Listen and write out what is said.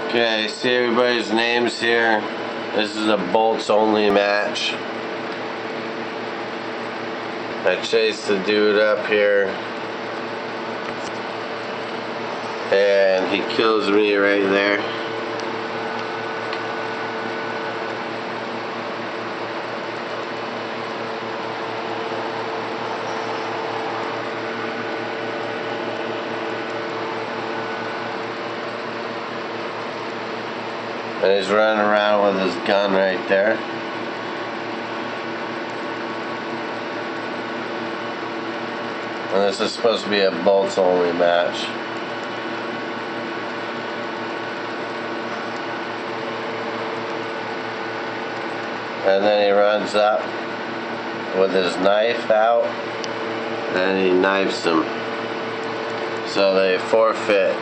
Okay, see everybody's names here. This is a bolts only match. I chased the dude up here and he kills me right there. And he's running around with his gun right there. And this is supposed to be a bolts only match. And then he runs up with his knife out and he knifes him. So they forfeit